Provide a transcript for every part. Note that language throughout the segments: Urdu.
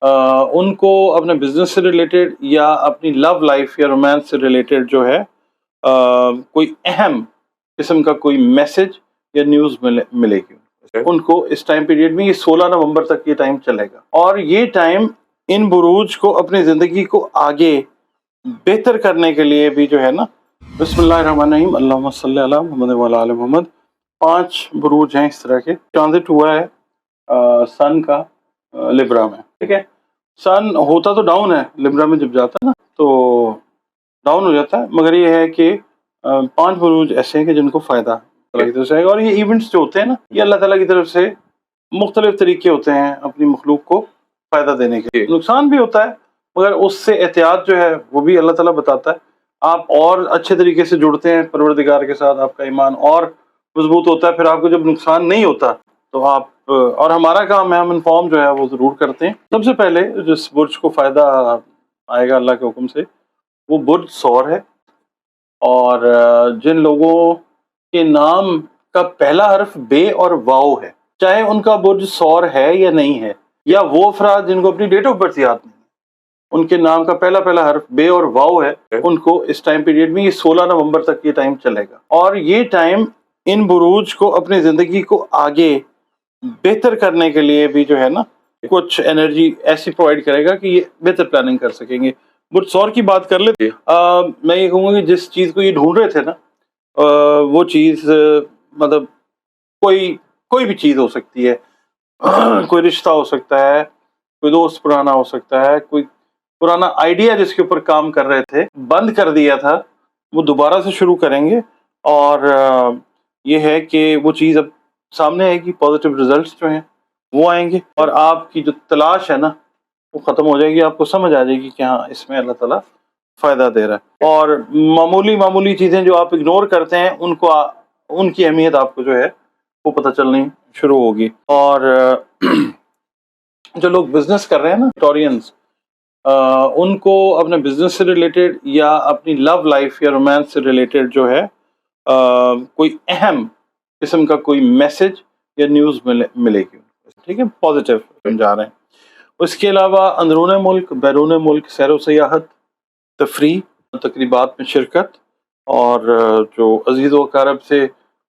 ان کو اپنے بزنس سے ریلیٹڈ یا اپنی لو لائف یا رومانس سے ریلیٹڈ جو ہے کوئی اہم قسم کا کوئی میسج یا نیوز ملے گی ان کو اس ٹائم پیریڈ میں. یہ 16 نومبر تک یہ ٹائم چلے گا، اور یہ ٹائم ان بروج کو اپنی زندگی کو آگے بہتر کرنے کے لیے بھی جو ہے نا، بسم اللہ الرحمن الرحیم، اللہم صلی علی محمد وعلی آل محمد. 5 بروج ہیں اس طرح کے. ٹرانزٹ ہوا ہے سن کا لبرا میں، ٹھیک ہے. سن ہوتا تو ڈاؤن ہے لبرا میں، جب جاتا ہے نا تو ڈاؤن ہو جاتا ہے، مگر یہ ہے کہ 5 بروج ایسے ہیں کہ جن کو فائدہ اللہ کی طرف سے آئے گا. اور یہ ایونٹس جو ہوتے ہیں نا، یہ اللہ تعالیٰ کی طرف سے مختلف طریقے ہوتے ہیں اپنی مخلوق کو فائدہ دینے کے. نقصان بھی ہوتا ہے، مگر اس سے احتیاط جو ہے وہ بھی اللہ تعالیٰ بتاتا ہے. آپ اور اچھے طریقے سے جڑتے ہیں پروردگار کے ساتھ، آپ کا ایمان اور مضبوط ہوتا ہے. پھر آپ کو جب نقصان نہیں ہوتا تو آپ اور ہمارا کام ہے، ہم انفارم جو ہے وہ ضرور کرتے ہیں. سب سے پہلے جس برج کو فائدہ آئے گا اللہ کے حکم سے، وہ برج ثور ہے. اور جن لوگوں کے نام کا پہلا حرف بے اور واو ہے، چاہے ان کا برج ثور ہے یا نہیں ہے، یا وہ افراد جن کو اپنی ڈیٹ آف برتھ یاد نہیں، ان کے نام کا پہلا حرف بے اور واو ہے، ان کو اس ٹائم پیریڈ میں یہ 16 نومبر تک یہ ٹائم چلے گا. اور یہ ٹائم ان بروج کو اپنی زندگی کو آگے بہتر کرنے کے لیے بھی جو ہے نا کچھ انرجی ایسی پرووائڈ کرے گا کہ یہ بہتر پلاننگ کر سکیں گے. برج ثور کی بات کر لیتے. میں یہ کہوں گا کہ جس چیز کو یہ ڈھونڈ رہے تھے نا، وہ چیز مطلب کوئی بھی چیز ہو سکتی ہے. کوئی رشتہ ہو سکتا ہے، کوئی دوست پرانا ہو سکتا ہے، کوئی پرانا آئیڈیا جس کے اوپر کام کر رہے تھے بند کر دیا تھا، وہ دوبارہ سے شروع کریں گے. اور یہ ہے کہ وہ چیز اب سامنے آئے گی، پازیٹیو ریزلٹس جو ہیں وہ آئیں گے، اور آپ کی جو تلاش ہے نا وہ ختم ہو جائے گی. آپ کو سمجھ آ جائے گی کہ ہاں اس میں اللہ تعالیٰ فائدہ دے رہا ہے. اور معمولی چیزیں جو آپ اگنور کرتے ہیں، ان کی اہمیت آپ کو جو ہے وہ پتہ چلنی شروع ہوگی. اور جو لوگ بزنس کر رہے ہیں نا، ٹورینز، ان کو اپنے بزنس سے ریلیٹڈ یا اپنی لو لائف یا رومانس سے ریلیٹڈ جو ہے کوئی اہم قسم کا کوئی میسج یا نیوز ملے گی، ٹھیک ہے. پازیٹیو ہم جا رہے ہیں. اس کے علاوہ اندرون ملک بیرون ملک سیر و سیاحت، تفریح، تقریبات میں شرکت، اور جو عزیز و اقارب سے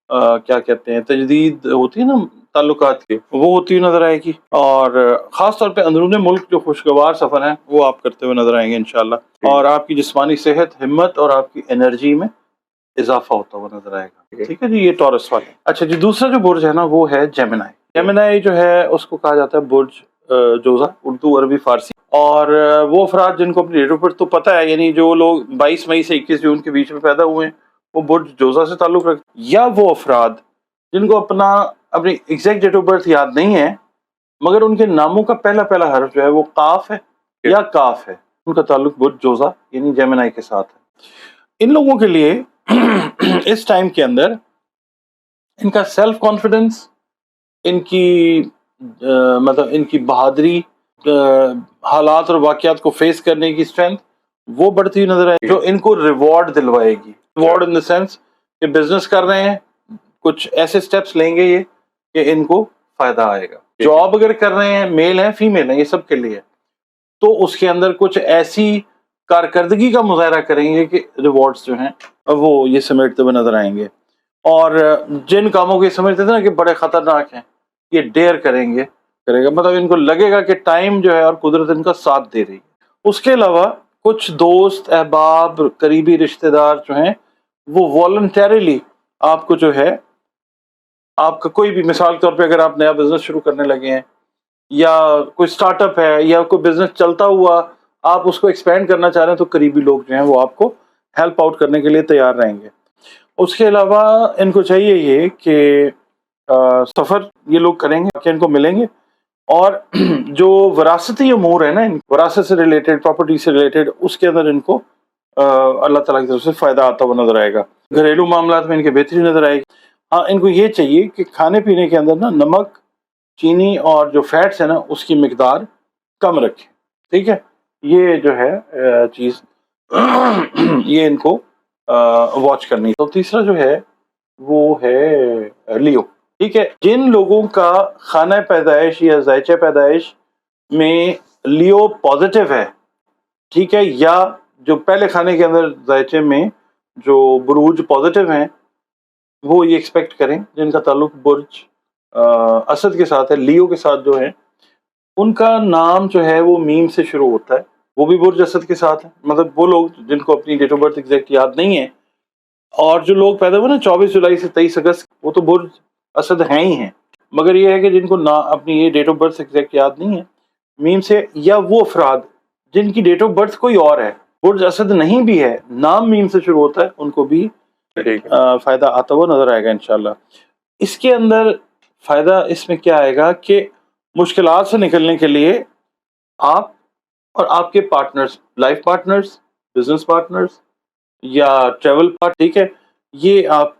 کیا کہتے ہیں تجدید ہوتی ہے نا تعلقات کی، وہ ہوتی ہوئی نظر آئے گی. اور خاص طور پہ اندرون ملک جو خوشگوار سفر ہیں وہ آپ کرتے ہوئے نظر آئیں گے انشاءاللہ. اور آپ کی جسمانی صحت، ہمت اور آپ کی انرجی میں اضافہ ہوتا ہوا نظر آئے گا. ٹھیک ہے جی، یہ ٹورس والے. اچھا جی، دوسرا جو برج ہے نا وہ ہے جیمنائی. جیمنائی جو ہے اس کو کہا جاتا ہے برج جوزا، اردو عربی فارسی. اور وہ افراد جن کو اپنی ڈیٹ آف برتھ تو پتہ ہے، یعنی جو لوگ 22 مئی سے 21 جون کے بیچ میں پیدا ہوئے ہیں وہ برج جوزا سے تعلق رکھتے ہیں. یا وہ افراد جن کو اپنی ایگزیکٹ ڈیٹ آف برتھ یاد نہیں ہے، مگر ان کے ناموں کا پہلا حرف جو ہے وہ قاف ہے یا کاف ہے، ان کا تعلق برج جوزا یعنی جیمنائی کے ساتھ ہے. ان لوگوں کے لیے اس ٹائم کے اندر ان کا سیلف کانفیڈنس، ان کی مطلب ان کی بہادری، حالات اور واقعات کو فیس کرنے کی اسٹرینتھ وہ بڑھتی ہوئی نظر آئے، جو ان کو ریوارڈ دلوائے گی. ریوارڈ ان دا سینس کہ بزنس کر رہے ہیں، کچھ ایسے سٹیپس لیں گے یہ کہ ان کو فائدہ آئے گا. جاب اگر کر رہے ہیں، میل ہیں فیمیل ہیں، یہ سب کے لیے، تو اس کے اندر کچھ ایسی کارکردگی کا مظاہرہ کریں گے کہ ریوارڈز جو ہیں وہ یہ سمیٹتے ہوئے نظر آئیں گے. اور جن کاموں کو یہ سمجھتے تھے نا کہ بڑے خطرناک ہیں، یہ ڈیئر کرے گا، مطلب ان کو لگے گا کہ ٹائم جو ہے اور قدرت ان کا ساتھ دے رہی ہے. اس کے علاوہ کچھ دوست، احباب، قریبی رشتہ دار جو ہیں وہ والنٹیریلی آپ کو جو ہے، آپ کا کوئی بھی، مثال کے طور پہ اگر آپ نیا بزنس شروع کرنے لگے ہیں، یا کوئی سٹارٹ اپ ہے، یا کوئی بزنس چلتا ہوا آپ اس کو ایکسپینڈ کرنا چاہ رہے ہیں، تو قریبی لوگ جو ہیں وہ آپ کو ہیلپ آؤٹ کرنے کے لیے تیار رہیں گے. اس کے علاوہ ان کو چاہیے یہ کہ سفر یہ لوگ کریں گے کہ ان کو ملیں گے. اور جو وراثتی امور ہے نا، وراثت سے ریلیٹڈ، پراپرٹی سے ریلیٹڈ، اس کے اندر ان کو اللہ تعالیٰ کی طرف سے فائدہ آتا ہوا نظر آئے گا. گھریلو معاملات میں ان کے بہتری نظر آئے گی. ہاں، ان کو یہ چاہیے کہ کھانے پینے کے اندر نا نمک، چینی اور جو فیٹس ہے نا اس کی مقدار کم رکھیں. ٹھیک ہے، یہ جو ہے چیز یہ ان کو واچ کرنی. تو تیسرا جو ہے وہ ہے لیو. ٹھیک ہے، جن لوگوں کا خانہ پیدائش یا ذائچہ پیدائش میں لیو پازیٹیو ہے، ٹھیک ہے، یا جو پہلے کھانے کے اندر ذائچے میں جو بروج پازیٹیو ہیں وہ یہ ایکسپیکٹ کریں جن کا تعلق برج اسد کے ساتھ ہے، لیو کے ساتھ جو ہے ان کا نام جو ہے وہ میم سے شروع ہوتا ہے، وہ بھی برج اسد کے ساتھ ہے. مطلب وہ لوگ جن کو اپنی ڈیٹ آف برتھ ایگزیکٹ یاد نہیں ہے، اور جو لوگ پیدا ہوئے نا 24 جولائی سے 23 اگست، وہ تو برج اسد ہیں ہی ہیں، مگر یہ ہے کہ جن کو اپنی یہ ڈیٹ آف برتھ ایگزیکٹ یاد نہیں ہے میم سے، یا وہ افراد جن کی ڈیٹ آف برتھ کوئی اور ہے، برج اسد نہیں بھی ہے، نام میم سے شروع ہوتا ہے، ان کو بھی فائدہ آتا ہوا نظر آئے گا انشاءاللہ. اس کے اندر فائدہ اس میں کیا آئے گا کہ مشکلات سے نکلنے کے لیے آپ اور آپ کے partners, life partners, business partners یا ٹریول پارٹنر، ٹھیک ہے، یہ آپ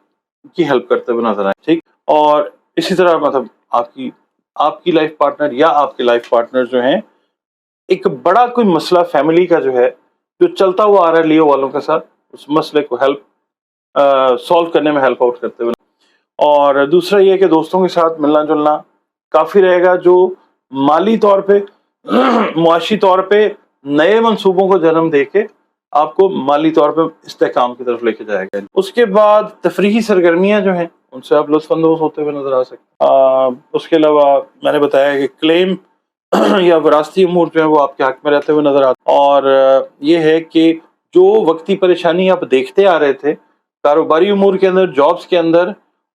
کی ہیلپ کرتے ہوئے نظر آئے، ٹھیک. اور اسی طرح مطلب آپ کی لائف پارٹنر یا آپ کے لائف پارٹنر جو ہیں ایک بڑا کوئی مسئلہ فیملی کا جو ہے جو چلتا ہوا آ رہا ہے لیو والوں کے ساتھ، اس مسئلے کو سالو کرنے میں ہیلپ آؤٹ کرتے ہوئے. اور دوسرا یہ کہ دوستوں کے ساتھ ملنا جلنا کافی رہے گا، جو مالی طور پہ معاشی طور پہ نئے منصوبوں کو جنم دے کے آپ کو مالی طور پہ استحکام کی طرف لے کے جائے گا. اس کے بعد تفریحی سرگرمیاں جو ہیں ان سے آپ لطف اندوز ہوتے ہوئے نظر آ سکتے ہیں. اس کے علاوہ میں نے بتایا کہ کلیم یا وراثتی امور جو ہیں وہ آپ کے حق میں رہتے ہوئے نظر آتے ہیں. اور یہ ہے کہ جو وقتی پریشانی آپ دیکھتے آ رہے تھے کاروباری امور کے اندر، جابس کے اندر،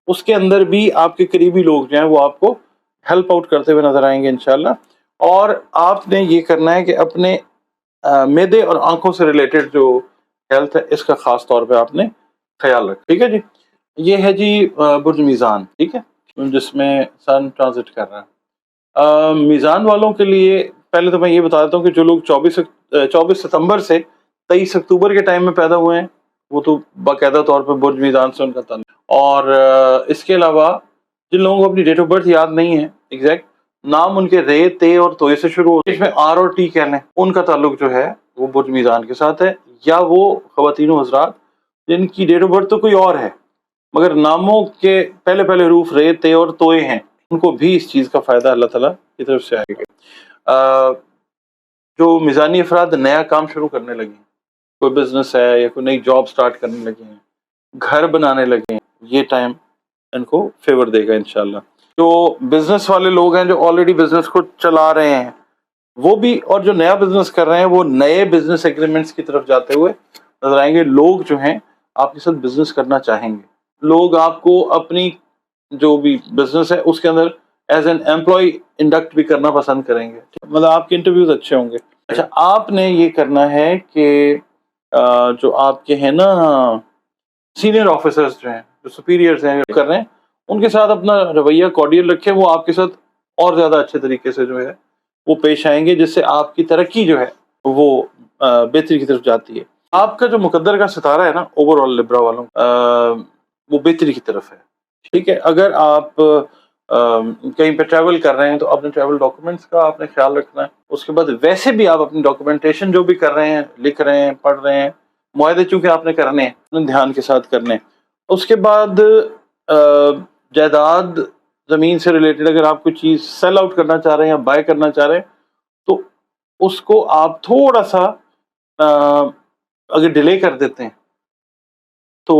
اس کے اندر بھی آپ کے قریبی لوگ جو ہیں وہ آپ کو ہیلپ آؤٹ کرتے ہوئے نظر آئیں گے انشاءاللہ. اور آپ نے یہ کرنا ہے کہ اپنے معدے اور آنکھوں سے ریلیٹڈ جو ہیلتھ ہے اس کا خاص طور پہ آپ نے خیال رکھا، ٹھیک ہے جی. یہ ہے جی برج میزان، ٹھیک ہے، جس میں سن ٹرانزٹ کر رہا ہے. میزان والوں کے لیے پہلے تو میں یہ بتا دیتا ہوں کہ جو لوگ 24 ستمبر سے 23 اکتوبر کے ٹائم میں پیدا ہوئے ہیں وہ تو باقاعدہ طور پہ برج میزان سے ان کا تعلق. اور اس کے علاوہ جن لوگوں کو اپنی ڈیٹ آف برتھ یاد نہیں ہے ایگزیکٹ، نام ان کے رے، تے اور توئے سے شروع ہوتے ہیں، اس میں آر اور ٹی کہہ لیں، ان کا تعلق جو ہے وہ برج میزان کے ساتھ ہے. یا وہ خواتین و حضرات جن کی ڈیٹ آف برتھ تو کوئی اور ہے مگر ناموں کے پہلے حروف رے، تے اور توئے ہیں، ان کو بھی اس چیز کا فائدہ اللہ تعالیٰ کی طرف سے آئے گا. جو میزانی افراد نیا کام شروع کرنے لگے ہیں، کوئی بزنس ہے یا کوئی نئی جاب سٹارٹ کرنے لگے ہیں، گھر بنانے لگے ہیں، یہ ٹائم ان کو فیور دے گا انشاءاللہ. جو بزنس والے لوگ ہیں جو آلریڈی بزنس کو چلا رہے ہیں وہ بھی، اور جو نیا بزنس کر رہے ہیں وہ نئے بزنس ایگریمنٹس کی طرف جاتے ہوئے نظر آئیں گے. لوگ جو ہیں آپ کے ساتھ بزنس کرنا چاہیں گے، لوگ آپ کو اپنی جو بھی بزنس ہے اس کے اندر ایز این ایمپلائی انڈکٹ بھی کرنا پسند کریں گے، مطلب آپ کے انٹرویوز اچھے ہوں گے. اچھا، آپ نے یہ کرنا ہے کہ جو آپ کے ہیں نا سینئر آفیسرز جو ہیں، جو سپیریئرز ہیں کر رہے ہیں، ان کے ساتھ اپنا رویہ کارڈیل رکھیں، وہ آپ کے ساتھ اور زیادہ اچھے طریقے سے جو ہے وہ پیش آئیں گے، جس سے آپ کی ترقی جو ہے وہ بہتری کی طرف جاتی ہے. آپ کا جو مقدر کا ستارہ ہے نا اوور آل لبرا والوں وہ بہتری کی طرف ہے، ٹھیک ہے. اگر آپ کہیں پہ ٹریول کر رہے ہیں تو اپنے ٹریول ڈاکومنٹس کا آپ نے خیال رکھنا ہے. اس کے بعد ویسے بھی آپ اپنی ڈاکومنٹیشن جو بھی کر رہے ہیں، لکھ رہے ہیں، پڑھ رہے ہیں، معاہدے چونکہ آپ نے کرنے ہیں دھیان کے ساتھ کرنے. اس کے بعد جائیداد زمین سے ریلیٹڈ اگر آپ کوئی چیز سیل آؤٹ کرنا چاہ رہے ہیں یا بائی کرنا چاہ رہے ہیں تو اس کو آپ تھوڑا سا اگر ڈیلے کر دیتے ہیں تو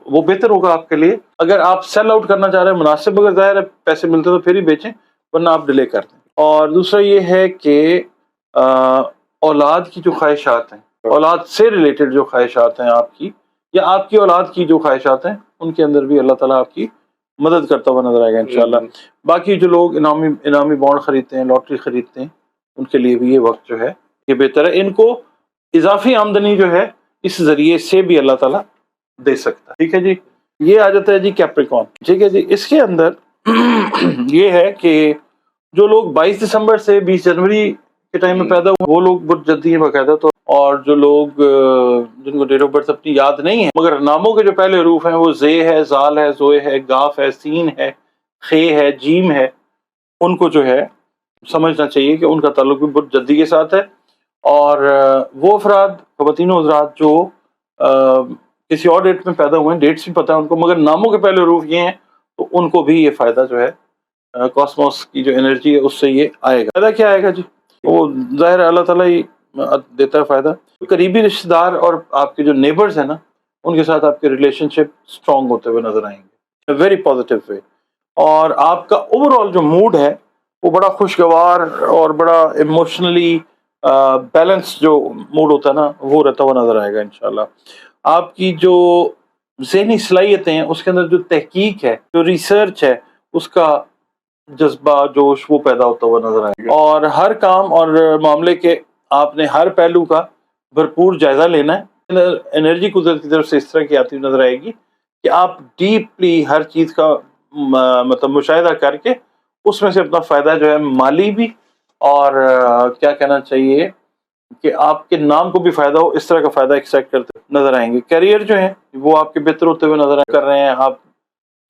وہ بہتر ہوگا آپ کے لیے. اگر آپ سیل آؤٹ کرنا چاہ رہے ہیں مناسب، اگر ظاہر ہے پیسے ملتے تو پھر ہی بیچیں، ورنہ آپ ڈیلے کر دیں. اور دوسرا یہ ہے کہ اولاد کی جو خواہشات ہیں، اولاد سے ریلیٹڈ جو خواہشات ہیں آپ کی، یا آپ کی اولاد کی جو خواہشات ہیں، ان کے اندر بھی اللہ تعالیٰ آپ کی مدد کرتا ہوا نظر آئے گا انشاءاللہ. باقی جو لوگ انعامی بانڈ خریدتے ہیں، لاٹری خریدتے ہیں، ان کے لیے بھی یہ وقت جو ہے یہ بہتر ہے. ان کو اضافی آمدنی جو ہے اس ذریعے سے بھی اللہ تعالیٰ دے سکتا ہے، ٹھیک ہے جی. یہ آ جاتا ہے جی کیپریکون، ٹھیک ہے جی. اس کے اندر یہ ہے کہ جو لوگ 22 دسمبر سے 20 جنوری کے ٹائم میں پیدا ہوئے وہ لوگ بہت جلدی ہیں باقاعدہ. تو اور جو لوگ جن کو ڈیٹ آف برتھ اپنی یاد نہیں ہے مگر ناموں کے جو پہلے حروف ہیں وہ زے ہے، زال ہے، زوئے ہے، گاف ہے، سین ہے، خے ہے، جیم ہے، ان کو جو ہے سمجھنا چاہیے کہ ان کا تعلق بھی بہت جلدی کے ساتھ ہے. اور وہ افراد، خواتین و حضرات جو کسی اور ڈیٹ میں پیدا ہوئے ہیں، ڈیٹس بھی پتہ ہے ان کو مگر ناموں کے پہلے حروف یہ ہیں، تو ان کو بھی یہ فائدہ جو ہے کاسموس کی جو انرجی ہے اس سے یہ آئے گا. فائدہ کیا آئے گا جی؟ وہ ظاہر ہے اللہ تعالیٰ ہی دیتا ہے فائدہ. قریبی رشتہ دار اور آپ کے جو نیبرز ہیں نا ان کے ساتھ آپ کے ریلیشن شپ اسٹرانگ ہوتے ہوئے نظر آئیں گے ویری پازیٹیو وے. اور آپ کا اوور آل جو موڈ ہے وہ بڑا خوشگوار اور بڑا ایموشنلی بیلنس جو موڈ ہوتا ہے نا وہ رہتا ہوا نظر آئے گا انشاءاللہ. آپ کی جو ذہنی صلاحیتیں ہیں اس کے اندر جو تحقیق ہے جو ریسرچ ہے اس کا جذبہ جوش وہ پیدا ہوتا ہوا نظر آئے گا. اور ہر کام اور معاملے کے آپ نے ہر پہلو کا بھرپور جائزہ لینا ہے. انرجی قدرت کی طرف سے اس طرح کی آتی ہوئی نظر آئے گی کہ آپ ڈیپلی ہر چیز کا مطلب مشاہدہ کر کے اس میں سے اپنا فائدہ جو ہے مالی بھی اور کیا کہنا چاہیے کہ آپ کے نام کو بھی فائدہ ہو اس طرح کا فائدہ ایکسپیکٹ کرتے نظر آئیں گے. کیریئر جو ہیں وہ آپ کے بہتر ہوتے ہوئے نظر کر رہے ہیں. آپ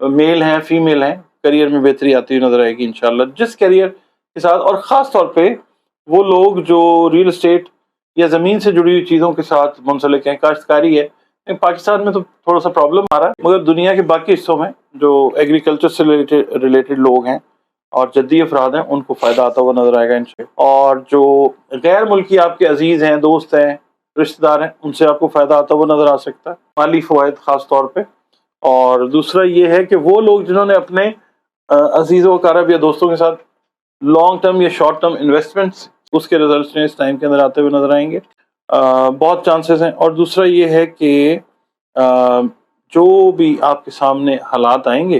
میل ہیں فیمیل ہیں کیریئر میں بہتری آتی ہوئی نظر آئے گی انشاءاللہ. جس کیریئر کے ساتھ اور خاص طور پہ وہ لوگ جو ریل اسٹیٹ یا زمین سے جڑی ہوئی چیزوں کے ساتھ منسلک ہیں کاشتکاری ہے. پاکستان میں تو تھوڑا سا پرابلم آ رہا ہے مگر دنیا کے باقی حصوں میں جو ایگریکلچر سے ریلیٹڈ لوگ ہیں اور جدی افراد ہیں ان کو فائدہ آتا ہوا نظر آئے گا ان سے. اور جو غیر ملکی آپ کے عزیز ہیں دوست ہیں رشتہ دار ہیں ان سے آپ کو فائدہ آتا ہوا نظر آ سکتا ہے مالی فوائد خاص طور پہ. اور دوسرا یہ ہے کہ وہ لوگ جنہوں نے اپنے عزیز و اقارب یا دوستوں کے ساتھ لانگ ٹرم یا شارٹ ٹرم انویسٹمنٹس اس کے ریزلٹس اس ٹائم کے اندر آتے ہوئے نظر آئیں گے. بہت چانسز ہیں. اور دوسرا یہ ہے کہ جو بھی آپ کے سامنے حالات آئیں گے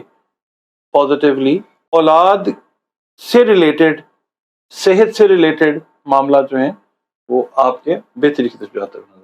پازیٹیولی اولاد سے ریلیٹڈ صحت سے ریلیٹڈ معاملات جو ہیں وہ آپ کے بہتری کی طرف جاتے ہوئے